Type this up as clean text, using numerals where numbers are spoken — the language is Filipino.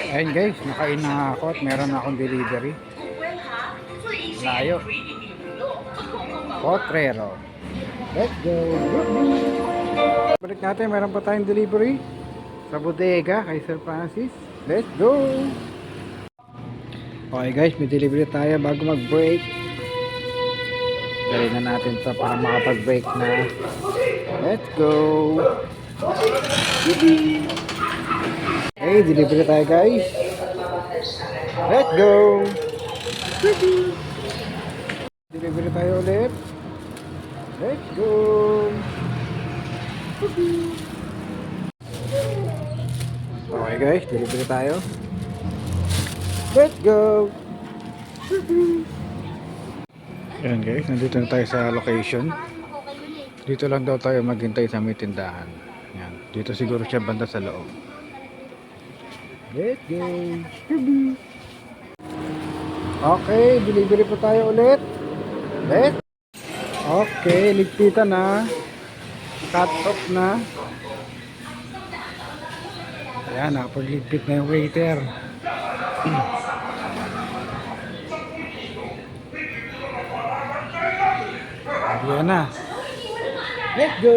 Ayun guys, nakain na ako at meron na akong delivery. Layo. Potrero. Let's go. Balik natin, meron pa tayong delivery sa bodega kay Sir Francis. Let's go. Okay guys, may delivery tayo bago mag-break. Dali na natin to para makapag-break na. Let's go. Hey, delivery tayo guys. Let's go. Delivery tayo ulit. Let's go. Okay guys, delivery tayo. Let's go. Ayan guys, nandito na tayo sa location. Dito lang daw tayo maghintay sa may tindahan. Ayan, dito siguro siya banda sa loob. Let's go. Okay, delivery po tayo ulit. Let's. Okay, ligpitan na. Cut off na. Ayan, nakapagligpit na yung waiter. Ayan na. Let's go.